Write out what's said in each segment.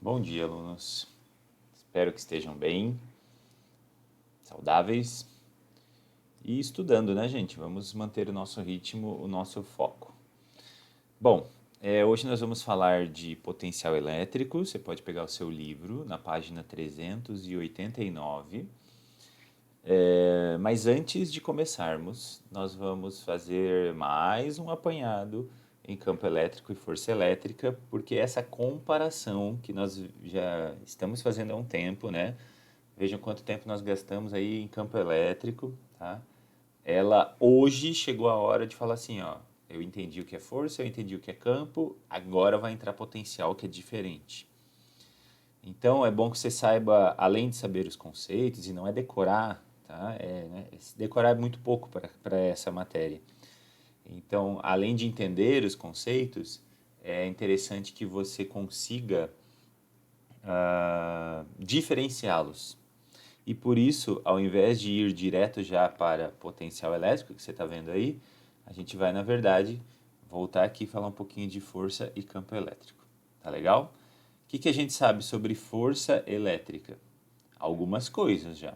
Bom dia, alunos. Espero que estejam bem, saudáveis e estudando, né, gente? Vamos manter o nosso ritmo, o nosso foco. Bom, hoje nós vamos falar de potencial elétrico. Você pode pegar o seu livro na página 389. Mas antes de começarmos, nós vamos fazer mais um apanhado em campo elétrico e força elétrica, porque essa comparação que nós já estamos fazendo há um tempo, né? Vejam quanto tempo nós gastamos aí em campo elétrico, tá? Ela hoje chegou a hora de falar assim, ó, eu entendi o que é força, eu entendi o que é campo, agora vai entrar potencial que é diferente. Então é bom que você saiba, além de saber os conceitos, e não é decorar, tá? Decorar é muito pouco para essa matéria. Então, além de entender os conceitos, é interessante que você consiga diferenciá-los. E por isso, ao invés de ir direto já para potencial elétrico, que você está vendo aí, a gente vai, na verdade, voltar aqui e falar um pouquinho de força e campo elétrico. Tá legal? O que a gente sabe sobre força elétrica? Algumas coisas já.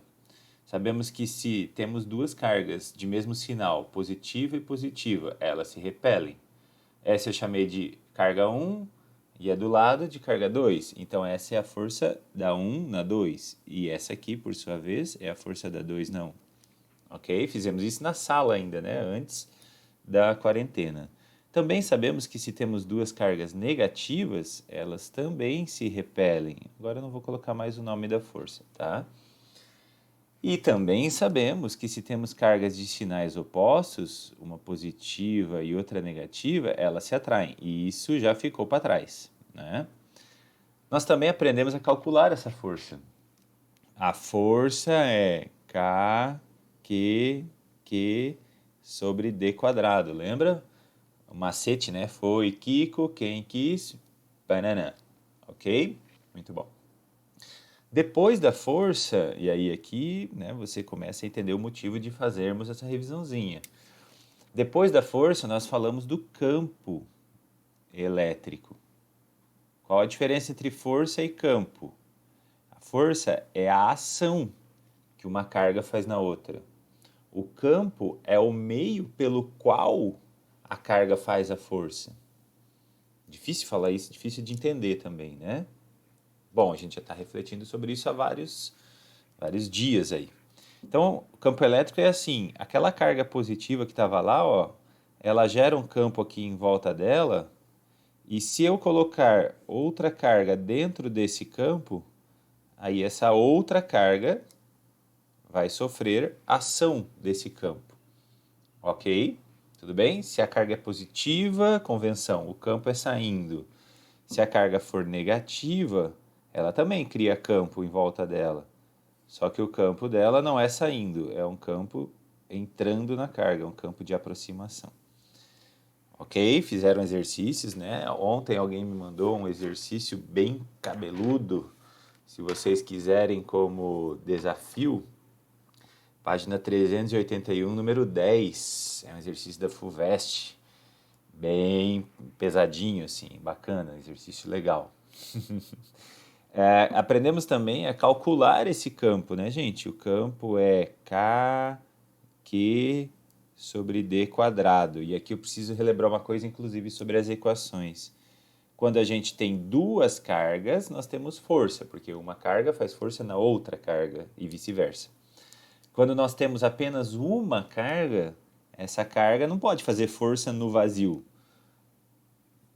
Sabemos que se temos duas cargas de mesmo sinal, positiva e positiva, elas se repelem. Essa eu chamei de carga 1 e é do lado de carga 2. Então essa é a força da 1 na 2. E essa aqui, por sua vez, é a força da 2 na 1. Ok? Fizemos isso na sala ainda, né? Antes da quarentena. Também sabemos que se temos duas cargas negativas, elas também se repelem. Agora eu não vou colocar mais o nome da força, tá? E também sabemos que se temos cargas de sinais opostos, uma positiva e outra negativa, elas se atraem. E isso já ficou para trás, né? Nós também aprendemos a calcular essa força. A força é Q sobre D quadrado, lembra? O macete, né? Foi Kiko, quem quis, banana. Ok? Muito bom. Depois da força, e aí aqui, né, você começa a entender o motivo de fazermos essa revisãozinha. Depois da força, nós falamos do campo elétrico. Qual a diferença entre força e campo? A força é a ação que uma carga faz na outra. O campo é o meio pelo qual a carga faz a força. Difícil falar isso, difícil de entender também, né? Bom, a gente já está refletindo sobre isso há vários dias aí. Então, o campo elétrico é assim, aquela carga positiva que estava lá, ó, ela gera um campo aqui em volta dela, e se eu colocar outra carga dentro desse campo, aí essa outra carga vai sofrer ação desse campo. Ok? Tudo bem? Se a carga é positiva, convenção, o campo é saindo. Se a carga for negativa, ela também cria campo em volta dela. Só que o campo dela não é saindo, é um campo entrando na carga, é um campo de aproximação. Ok? Fizeram exercícios, né? Ontem alguém me mandou um exercício bem cabeludo. Se vocês quiserem como desafio, página 381, número 10. É um exercício da FUVEST. Bem pesadinho, assim, bacana, exercício legal. Aprendemos também a calcular esse campo, né, gente? O campo é Q sobre D quadrado. E aqui eu preciso relembrar uma coisa, inclusive, sobre as equações. Quando a gente tem duas cargas, nós temos força, porque uma carga faz força na outra carga e vice-versa. Quando nós temos apenas uma carga, essa carga não pode fazer força no vazio.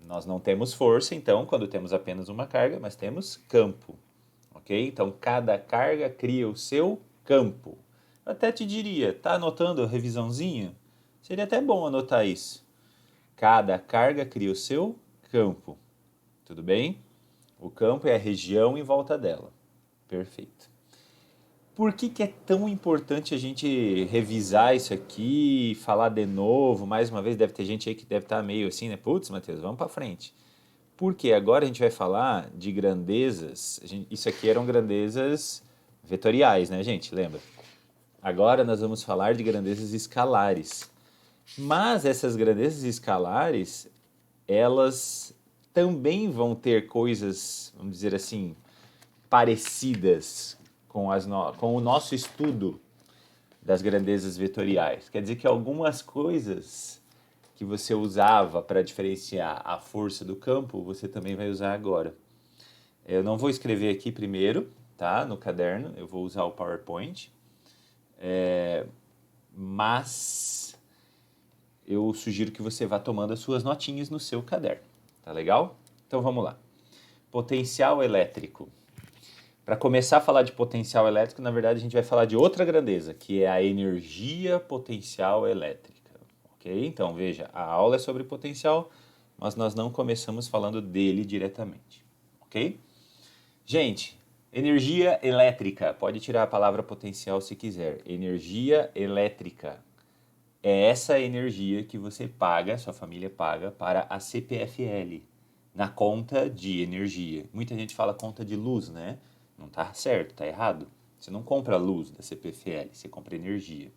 Nós não temos força, então, quando temos apenas uma carga, mas temos campo. Ok? Então, cada carga cria o seu campo. Eu até te diria, tá anotando a revisãozinha? Seria até bom anotar isso. Cada carga cria o seu campo. Tudo bem? O campo é a região em volta dela. Perfeito. Por que é tão importante a gente revisar isso aqui, falar de novo? Mais uma vez, deve ter gente aí que deve estar meio assim, né? Putz, Matheus, vamos para frente. Porque agora a gente vai falar de grandezas. Isso aqui eram grandezas vetoriais, né, gente? Lembra? Agora nós vamos falar de grandezas escalares. Mas essas grandezas escalares, elas também vão ter coisas, vamos dizer assim, parecidas com o nosso estudo das grandezas vetoriais. Quer dizer que algumas coisas que você usava para diferenciar a força do campo, você também vai usar agora. Eu não vou escrever aqui primeiro, tá? No caderno, eu vou usar o PowerPoint. Mas eu sugiro que você vá tomando as suas notinhas no seu caderno. Tá legal? Então vamos lá. Potencial elétrico. Para começar a falar de potencial elétrico, na verdade a gente vai falar de outra grandeza, que é a energia potencial elétrica. Ok? Então veja, a aula é sobre potencial, mas nós não começamos falando dele diretamente. Ok? Gente, energia elétrica. Pode tirar a palavra potencial se quiser. Energia elétrica. É essa energia que você paga, sua família paga, para a CPFL, na conta de energia. Muita gente fala conta de luz, né? Não tá certo, tá errado. Você não compra luz da CPFL, você compra energia.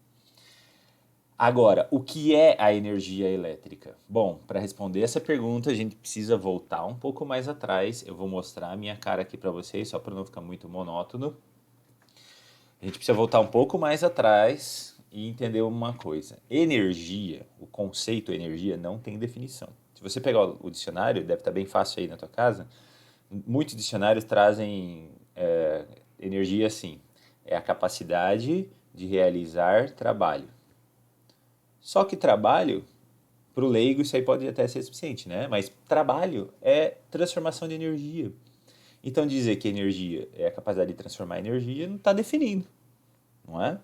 Agora, o que é a energia elétrica? Bom, para responder essa pergunta, a gente precisa voltar um pouco mais atrás. Eu vou mostrar a minha cara aqui para vocês, só para não ficar muito monótono. A gente precisa voltar um pouco mais atrás e entender uma coisa. Energia, o conceito energia não tem definição. Se você pegar o dicionário, deve estar bem fácil aí na tua casa, muitos dicionários trazem energia assim. É a capacidade de realizar trabalho. Só que trabalho, para o leigo, isso aí pode até ser suficiente, né? Mas trabalho é transformação de energia. Então dizer que energia é a capacidade de transformar energia não está definindo, não é?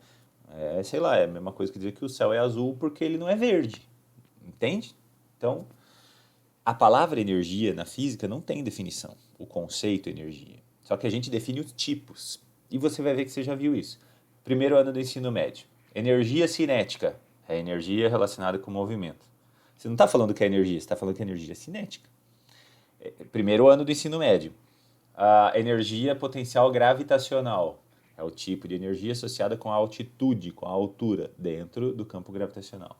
Sei lá, é a mesma coisa que dizer que o céu é azul porque ele não é verde, entende? Então, a palavra energia na física não tem definição, o conceito energia. Só que a gente define os tipos. E você vai ver que você já viu isso. Primeiro ano do ensino médio. Energia cinética é energia relacionada com movimento. Você não está falando que é energia, você está falando que é energia cinética. Primeiro ano do ensino médio. A energia potencial gravitacional é o tipo de energia associada com a altitude, com a altura dentro do campo gravitacional.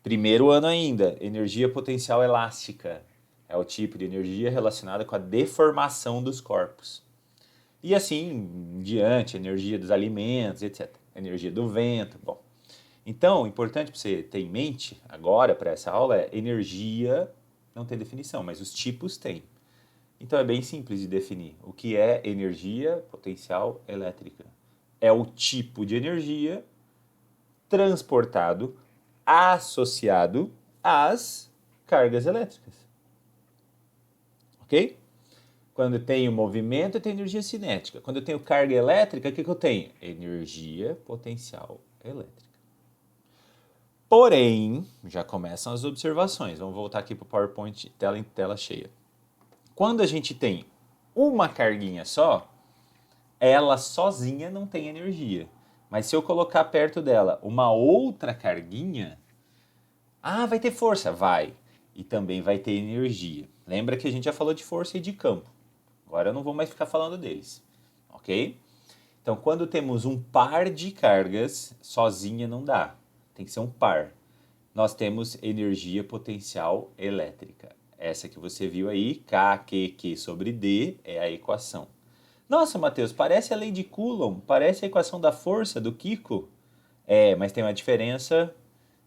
Primeiro ano ainda, energia potencial elástica é o tipo de energia relacionada com a deformação dos corpos. E assim em diante, energia dos alimentos, etc. Energia do vento. Bom, então, o importante para você ter em mente agora para essa aula é energia não tem definição, mas os tipos têm. Então é bem simples de definir. O que é energia potencial elétrica? É o tipo de energia transportado, associado às cargas elétricas. Ok? Quando eu tenho movimento, eu tenho energia cinética. Quando eu tenho carga elétrica, o que eu tenho? Energia potencial elétrica. Porém, já começam as observações. Vamos voltar aqui para o PowerPoint, tela em tela cheia. Quando a gente tem uma carguinha só, ela sozinha não tem energia. Mas se eu colocar perto dela uma outra carguinha, vai ter força? Vai. E também vai ter energia. Lembra que a gente já falou de força e de campo. Agora eu não vou mais ficar falando deles. Ok? Então, quando temos um par de cargas, sozinha não dá. Tem que ser um par. Nós temos energia potencial elétrica. Essa que você viu aí, K sobre D, é a equação. Nossa, Matheus, parece a lei de Coulomb, parece a equação da força do Kiko. Mas tem uma diferença,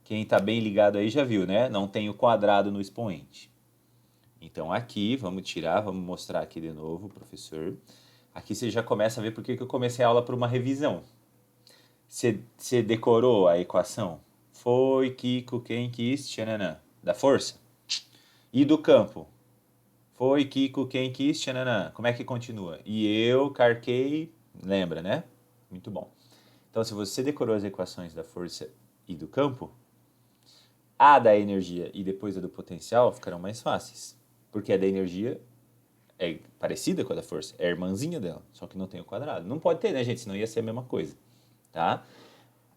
quem está bem ligado aí já viu, né? Não tem o quadrado no expoente. Então aqui, vamos tirar, vamos mostrar aqui de novo, professor. Aqui você já começa a ver porque que eu comecei a aula por uma revisão. Você decorou a equação? Foi, Kiko, quem quis, tchananã. Da força? E do campo? Foi, Kiko, quem quis, tchananã. Como é que continua? E eu, carquei, lembra, né? Muito bom. Então, se você decorou as equações da força e do campo, a da energia e depois a do potencial ficarão mais fáceis. Porque a da energia é parecida com a da força, é a irmãzinha dela, só que não tem o quadrado. Não pode ter, né, gente? Senão ia ser a mesma coisa, tá?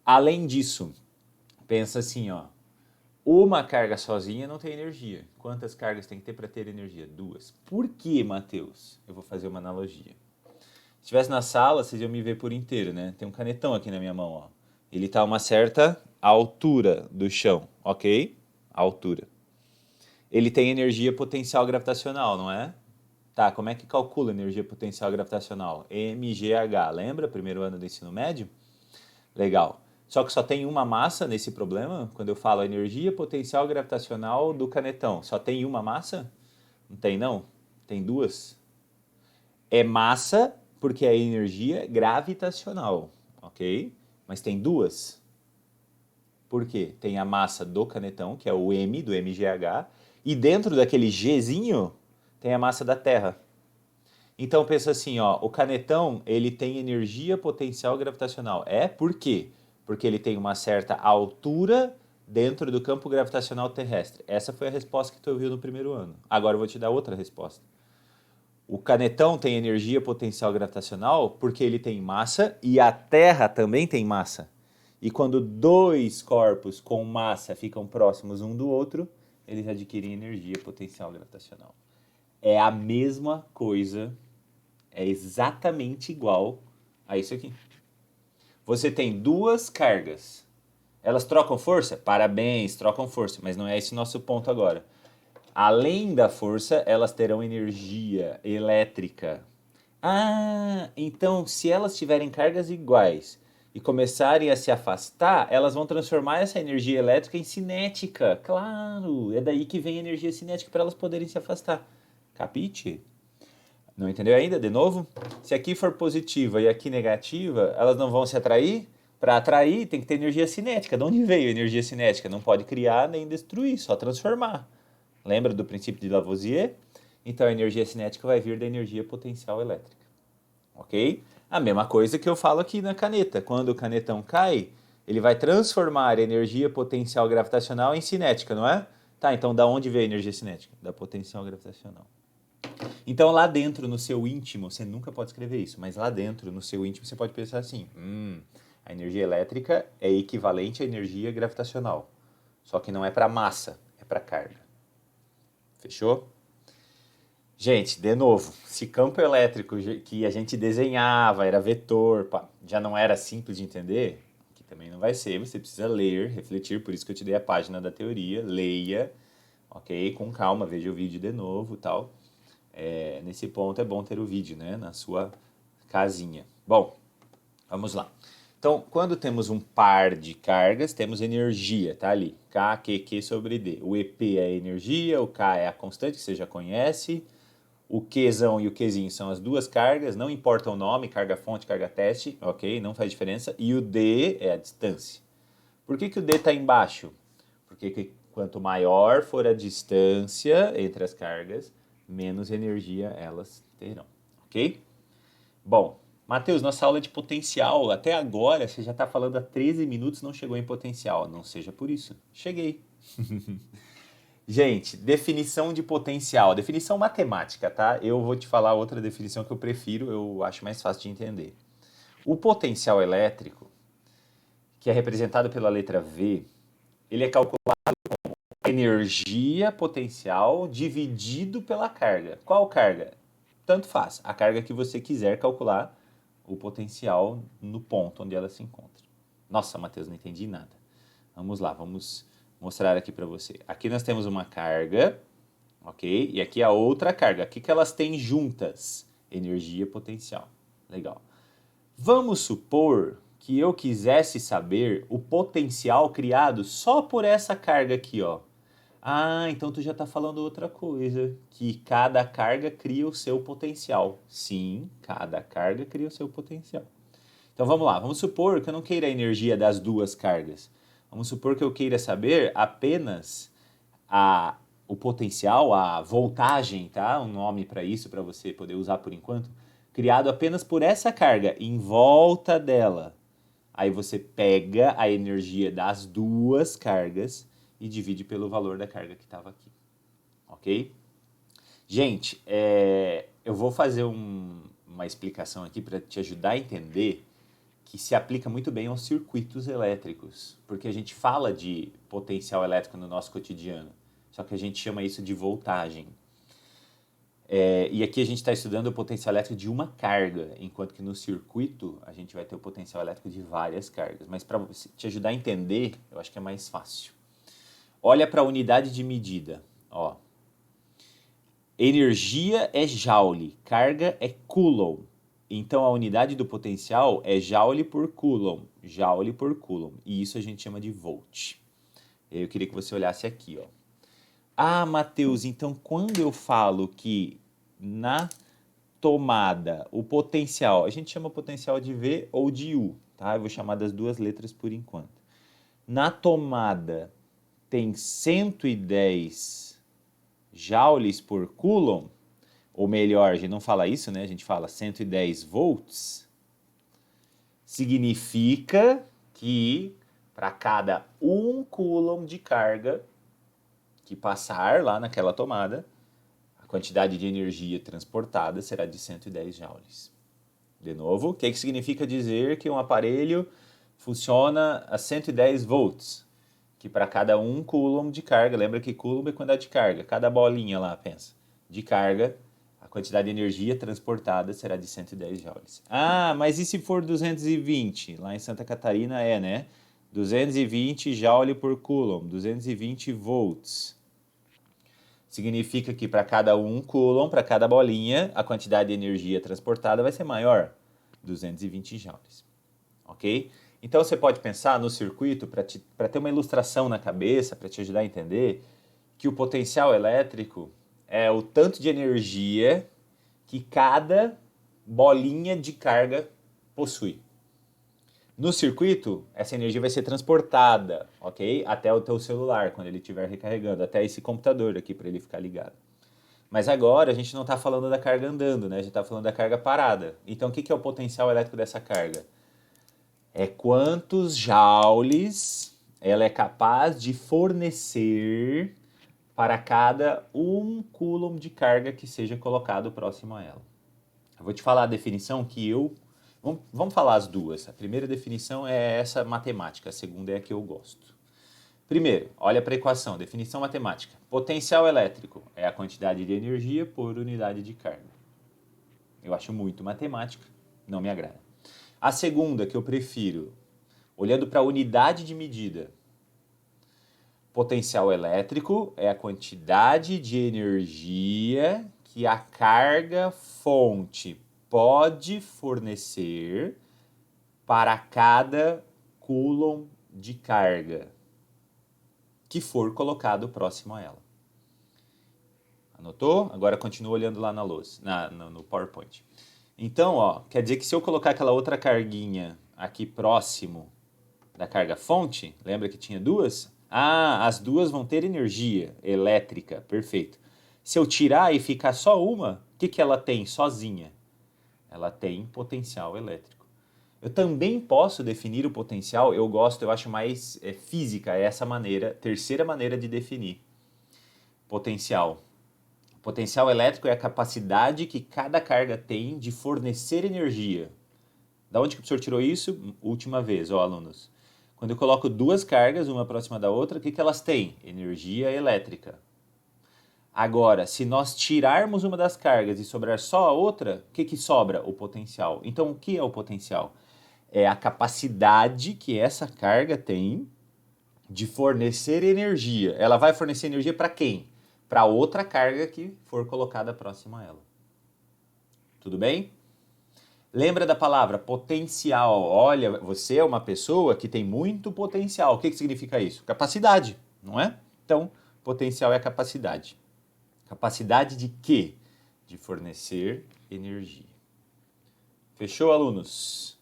Além disso, pensa assim, ó. Uma carga sozinha não tem energia. Quantas cargas tem que ter para ter energia? 2. Por que, Matheus? Eu vou fazer uma analogia. Se estivesse na sala, vocês iam me ver por inteiro, né? Tem um canetão aqui na minha mão, ó. Ele está a uma certa altura do chão, ok? Altura. Ele tem energia potencial gravitacional, não é? Tá, como é que calcula energia potencial gravitacional? mgh, lembra? Primeiro ano do ensino médio? Legal. Só que só tem uma massa nesse problema? Quando eu falo energia potencial gravitacional do canetão, só tem uma massa? Não tem, não? Tem duas? É massa porque é energia gravitacional, ok? Mas tem duas? Por quê? Tem a massa do canetão, que é o M, do MGH, e dentro daquele Gzinho tem a massa da Terra. Então pensa assim, ó, o canetão, ele tem energia potencial gravitacional. É por quê? Porque ele tem uma certa altura dentro do campo gravitacional terrestre. Essa foi a resposta que tu ouviu no primeiro ano. Agora eu vou te dar outra resposta. O canetão tem energia potencial gravitacional porque ele tem massa e a Terra também tem massa. E quando dois corpos com massa ficam próximos um do outro, eles adquirem energia potencial gravitacional. É a mesma coisa, é exatamente igual a isso aqui. Você tem duas cargas. Elas trocam força? Parabéns, trocam força, mas não é esse o nosso ponto agora. Além da força, elas terão energia elétrica. Ah, então se elas tiverem cargas iguais e começarem a se afastar, elas vão transformar essa energia elétrica em cinética. Claro, é daí que vem a energia cinética para elas poderem se afastar. Capite? Não entendeu ainda? De novo? Se aqui for positiva e aqui negativa, elas não vão se atrair? Para atrair, tem que ter energia cinética. De onde veio a energia cinética? Não pode criar nem destruir, só transformar. Lembra do princípio de Lavoisier? Então a energia cinética vai vir da energia potencial elétrica. Ok? A mesma coisa que eu falo aqui na caneta. Quando o canetão cai, ele vai transformar a energia potencial gravitacional em cinética, não é? Tá, então da onde veio a energia cinética? Da potencial gravitacional. Então lá dentro, no seu íntimo, você nunca pode escrever isso, mas lá dentro, no seu íntimo, você pode pensar assim: a energia elétrica é equivalente à energia gravitacional. Só que não é para massa, é para carga. Fechou? Gente, de novo, se campo elétrico que a gente desenhava era vetor, já não era simples de entender, que também não vai ser, você precisa ler, refletir, por isso que eu te dei a página da teoria, leia, ok? Com calma, veja o vídeo de novo e tal. Nesse ponto é bom ter o vídeo, né, na sua casinha. Bom, vamos lá. Então, quando temos um par de cargas, temos energia, tá ali, K, Q, Q sobre D. O EP é a energia, o K é a constante, que você já conhece, o Qzão e o Qzinho são as duas cargas, não importa o nome, carga fonte, carga teste, ok? Não faz diferença. E o D é a distância. Por que o D está embaixo? Porque quanto maior for a distância entre as cargas, menos energia elas terão, ok? Bom, Matheus, nossa aula de potencial, até agora você já está falando há 13 minutos, não chegou em potencial. Não seja por isso. Cheguei. Gente, definição de potencial, definição matemática, tá? Eu vou te falar outra definição que eu prefiro, eu acho mais fácil de entender. O potencial elétrico, que é representado pela letra V, ele é calculado como energia potencial dividido pela carga. Qual carga? Tanto faz, a carga que você quiser calcular o potencial no ponto onde ela se encontra. Nossa, Matheus, não entendi nada. Vamos lá, vamos mostrar aqui para você. Aqui nós temos uma carga, ok? E aqui a outra carga. O que elas têm juntas? Energia potencial. Legal. Vamos supor que eu quisesse saber o potencial criado só por essa carga aqui, ó. Ah, então tu já está falando outra coisa, que cada carga cria o seu potencial. Sim, cada carga cria o seu potencial. Então vamos lá, vamos supor que eu não queira a energia das duas cargas. Vamos supor que eu queira saber apenas o potencial, a voltagem, tá? Um nome para isso, para você poder usar por enquanto, criado apenas por essa carga em volta dela. Aí você pega a energia das duas cargas e divide pelo valor da carga que estava aqui, ok? Gente, eu vou fazer uma explicação aqui para te ajudar a entender que se aplica muito bem aos circuitos elétricos, porque a gente fala de potencial elétrico no nosso cotidiano, só que a gente chama isso de voltagem. E aqui a gente está estudando o potencial elétrico de uma carga, enquanto que no circuito a gente vai ter o potencial elétrico de várias cargas. Mas para te ajudar a entender, eu acho que é mais fácil. Olha para a unidade de medida. Ó, Energia é joule, carga é coulomb. Então a unidade do potencial é joule por coulomb, e isso a gente chama de volt. Eu queria que você olhasse aqui, ó. Ah, Matheus, então quando eu falo que na tomada o potencial, a gente chama potencial de V ou de U, tá? Eu vou chamar das duas letras por enquanto. Na tomada tem 110 joules por coulomb, ou melhor, a gente não fala isso, né? A gente fala 110 volts, significa que para cada 1 coulomb de carga que passar lá naquela tomada, a quantidade de energia transportada será de 110 joules. De novo, o que significa dizer que um aparelho funciona a 110 volts? Que para cada 1 coulomb de carga, lembra que coulomb é quantidade de carga, cada bolinha lá, pensa, de carga, a quantidade de energia transportada será de 110 joules. Ah, mas e se for 220? Lá em Santa Catarina né? 220 joule por coulomb, 220 volts. Significa que para cada 1 coulomb, para cada bolinha, a quantidade de energia transportada vai ser maior, 220 joules. Ok? Então você pode pensar no circuito, para ter uma ilustração na cabeça, para te ajudar a entender, que o potencial elétrico é o tanto de energia que cada bolinha de carga possui. No circuito, essa energia vai ser transportada, ok? Até o teu celular, quando ele estiver recarregando, até esse computador aqui para ele ficar ligado. Mas agora a gente não está falando da carga andando, né? A gente está falando da carga parada. Então o que é o potencial elétrico dessa carga? É quantos joules ela é capaz de fornecer para cada 1 coulomb de carga que seja colocado próximo a ela. Eu vou te falar a definição que Vamos falar as duas. A primeira definição é essa matemática, a segunda é a que eu gosto. Primeiro, olha para a equação, definição matemática. Potencial elétrico é a quantidade de energia por unidade de carga. Eu acho muito matemática, não me agrada. A segunda, que eu prefiro, olhando para a unidade de medida. Potencial elétrico é a quantidade de energia que a carga fonte pode fornecer para cada coulomb de carga que for colocado próximo a ela. Anotou? Agora continua olhando lá na lousa, no PowerPoint. Então, ó, quer dizer que se eu colocar aquela outra carguinha aqui próximo da carga fonte, lembra que tinha duas? Ah, as duas vão ter energia elétrica, perfeito. Se eu tirar e ficar só uma, o que ela tem sozinha? Ela tem potencial elétrico. Eu também posso definir o potencial, eu acho mais física, é essa maneira, terceira maneira de definir potencial. Potencial elétrico é a capacidade que cada carga tem de fornecer energia. Da onde que o professor tirou isso? Última vez, ó, alunos. Quando eu coloco duas cargas, uma próxima da outra, o que elas têm? Energia elétrica. Agora, se nós tirarmos uma das cargas e sobrar só a outra, o que sobra? O potencial. Então, o que é o potencial? É a capacidade que essa carga tem de fornecer energia. Ela vai fornecer energia para quem? Para outra carga que for colocada próxima a ela. Tudo bem? Lembra da palavra potencial. Olha, você é uma pessoa que tem muito potencial. O que significa isso? Capacidade, não é? Então, potencial é a capacidade. Capacidade de quê? De fornecer energia. Fechou, alunos?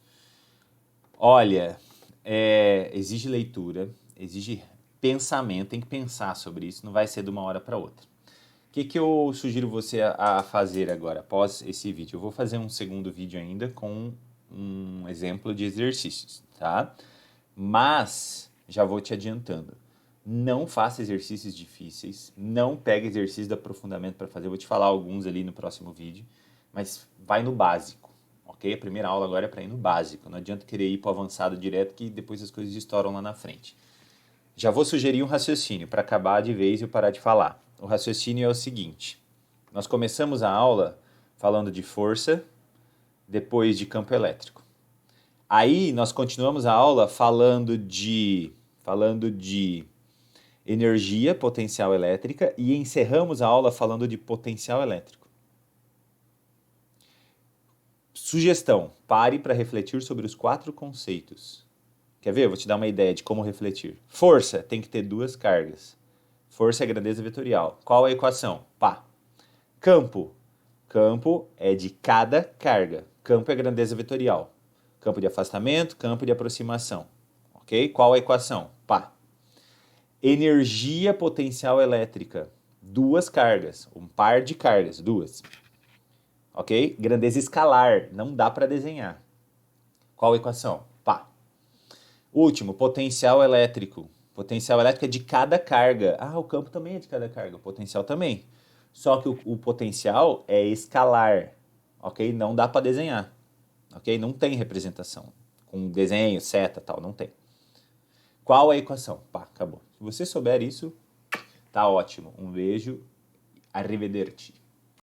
Olha, exige leitura, exige pensamento, tem que pensar sobre isso, não vai ser de uma hora para outra. O que eu sugiro você a fazer agora, após esse vídeo? Eu vou fazer um segundo vídeo ainda com um exemplo de exercícios, tá? Mas, já vou te adiantando, não faça exercícios difíceis, não pegue exercícios de aprofundamento para fazer, eu vou te falar alguns ali no próximo vídeo, mas vai no básico, ok? A primeira aula agora é para ir no básico, não adianta querer ir para o avançado direto que depois as coisas estouram lá na frente. Já vou sugerir um raciocínio para acabar de vez e eu parar de falar. O raciocínio é o seguinte: nós começamos a aula falando de força, depois de campo elétrico. Aí nós continuamos a aula falando de energia, potencial elétrica, e encerramos a aula falando de potencial elétrico. Sugestão, pare para refletir sobre os 4 conceitos. Quer ver? Eu vou te dar uma ideia de como refletir. Força tem que ter 2 cargas. Força é grandeza vetorial. Qual a equação? Pá. Campo. Campo é de cada carga. Campo é grandeza vetorial. Campo de afastamento, campo de aproximação. Ok? Qual a equação? Pá. Energia potencial elétrica. 2 cargas. Um par de cargas. 2. Ok? Grandeza escalar. Não dá para desenhar. Qual a equação? Pá. Último, potencial elétrico. Potencial elétrico é de cada carga. Ah, o campo também é de cada carga. O potencial também. Só que o potencial é escalar. Ok? Não dá para desenhar. Ok? Não tem representação. Com desenho, seta, tal. Não tem. Qual a equação? Pá, acabou. Se você souber isso, tá ótimo. Um beijo. Arrivederci.